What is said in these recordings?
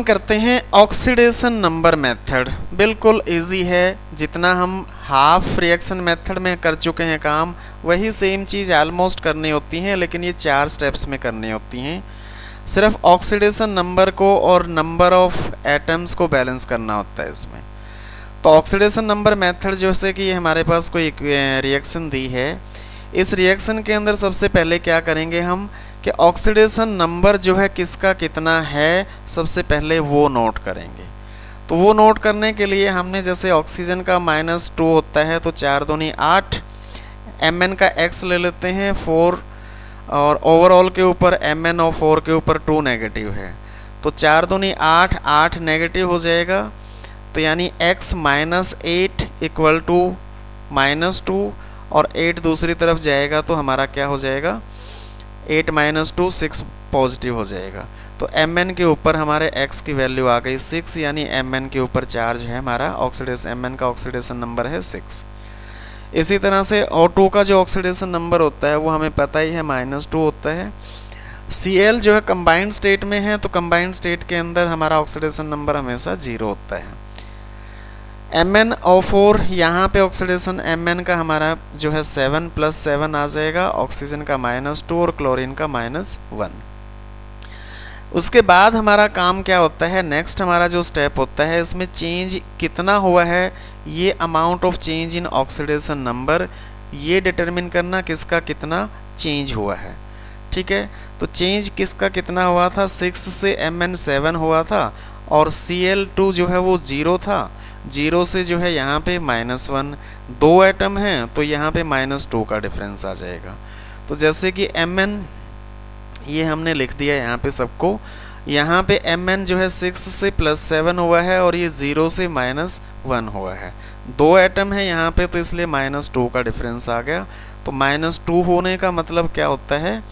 करते हैं oxidation number method. बिल्कुल इजी है, जितना हम हाफ रिएक्शन मेथड में कर चुके हैं काम, वही सेम चीज़ ऑलमोस्ट करनी होती है, लेकिन ये 4 स्टेप्स में करनी होती हैं। सिर्फ ऑक्सीडेशन नंबर को और नंबर ऑफ एटम्स को बैलेंस करना होता है इसमें। तो ऑक्सीडेशन नंबर मेथड जैसे कि हमारे पास कोई रिएक्शन दी है, इस रिएक्शन के अंदर सबसे पहले क्या करेंगे हम कि ऑक्सीडेशन नंबर जो है किसका कितना है, सबसे पहले वो नोट करेंगे। तो वो नोट करने के लिए हमने जैसे ऑक्सीजन का -2 होता है, तो 4 दूनी 8, Mn का x ले लेते हैं 4, और ओवरऑल के ऊपर Mn और 4 के ऊपर 2 नेगेटिव है, तो 4 दूनी 8, 8 नेगेटिव हो जाएगा, तो यानी x -8 इक्वल टू -2, और 8 दूसरी तरफ जाएगा तो हमारा क्या हो जाएगा, 8 - 2 6 पॉजिटिव हो जाएगा। तो Mn के ऊपर हमारे x की वैल्यू आ गई 6, यानी Mn के ऊपर चार्ज है हमारा ऑक्सीडेशन, Mn का ऑक्सीडेशन नंबर है 6। इसी तरह से O2 का जो ऑक्सीडेशन नंबर होता है वो हमें पता ही है -2 होता है। Cl जो है कंबाइंड स्टेट में है, तो कंबाइंड स्टेट के अंदर हमारा ऑक्सीडेशन नंबर हमेशा 0 होता है। MnO4 यहाँ पे ऑक्सीडेशन Mn का हमारा जो है 7 + 7 आ जाएगा, ऑक्सीजन का -2 और क्लोरीन का -1। उसके बाद हमारा काम क्या होता है, नेक्स्ट हमारा जो स्टेप होता है, इसमें चेंज कितना हुआ है, ये amount of change in oxidation number, ये डिटरमिन करना किसका कितना चेंज हुआ है। ठीक है, तो चेंज किसका कितना हुआ था, 6 से Mn 7 हुआ था, और Cl2 जो है वो 0 था, 0 से जो है यहाँ पे -1, 2 एटम हैं तो यहाँ पे -2 का डिफरेंस आ जाएगा। तो जैसे कि Mn ये हमने लिख दिया यहाँ पे सबको, यहाँ पे Mn जो है 6 से +7 हुआ है, और ये 0 से -1 हुआ है, 2 एटम है यहाँ पे, तो इसलिए -2 का डिफरेंस आ गया। तो -2 होने का मतलब क्या होता है,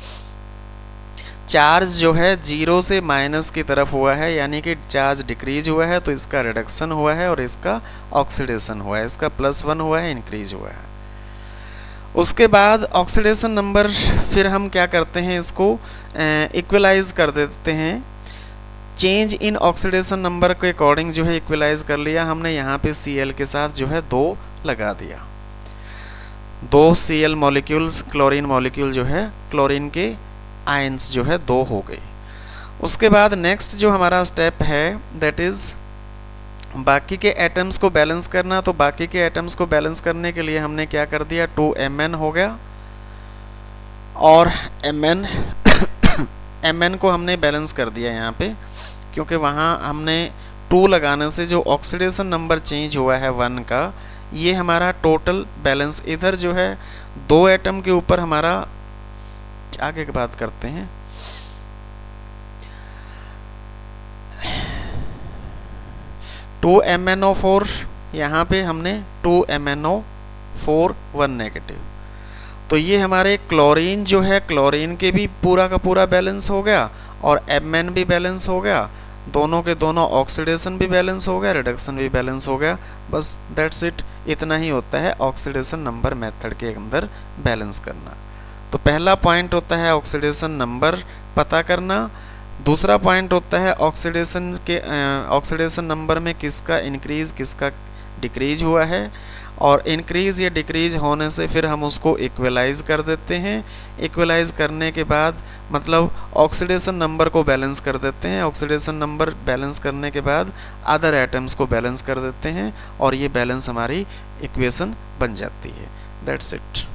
चार्ज जो है 0 से माइनस की तरफ हुआ है, यानी कि चार्ज डिक्रीज हुआ है, तो इसका रिडक्शन हुआ है और इसका ऑक्सीडेशन हुआ है, इसका +1 हुआ है, इंक्रीज हुआ है। उसके बाद ऑक्सीडेशन नंबर फिर हम क्या करते हैं, इसको इक्वलाइज कर देते हैं, चेंज इन ऑक्सीडेशन नंबर के अकॉर्डिंग जो है इक्वलाइज कर लिया हमने। यहाँ पे Cl के साथ जो है 2 लगा दिया, 2 Cl मॉलिक्यूल्स, क्लोरीन मॉलिक्यूल जो है, क्लोरीन के आयंस जो है 2 हो गए। उसके बाद नेक्स्ट जो हमारा स्टेप है दैट इज बाकी के एटम्स को बैलेंस करना। तो बाकी के एटम्स को बैलेंस करने के लिए हमने क्या कर दिया, 2Mn हो गया, और Mn को हमने बैलेंस कर दिया यहाँ पे, क्योंकि वहाँ हमने 2 लगाने से जो ऑक्सीडेशन नंबर चेंज हुआ है 1 का, ये हमारा टोटल बैलेंस, इधर जो है 2 एटम के ऊपर हमारा, आगे की बात करते हैं, टू MnO4, यहाँ पे हमने 2MnO4 1 नेगेटिव, तो ये हमारे क्लोरीन जो है, क्लोरीन के भी पूरा का पूरा बैलेंस हो गया, और Mn भी बैलेंस हो गया, दोनों के दोनों ऑक्सीडेशन भी बैलेंस हो गया, रिडक्शन भी बैलेंस हो गया। बस दैट्स इट, इतना ही होता है ऑक्सीडेशन नंबर मेथड के अंदर बैलेंस करना। तो पहला पॉइंट होता है ऑक्सीडेशन नंबर पता करना, दूसरा पॉइंट होता है ऑक्सीडेशन नंबर में किसका इंक्रीज किसका डिक्रीज हुआ है, और इंक्रीज या डिक्रीज होने से फिर हम उसको इक्वलाइज कर देते हैं। इक्वलाइज करने के बाद मतलब ऑक्सीडेशन नंबर को बैलेंस कर देते हैं, ऑक्सीडेशन नंबर बैलेंस करने के बाद अदर एटम्स को बैलेंस कर देते हैं, और ये बैलेंस हमारी इक्वेशन बन जाती है। That's it.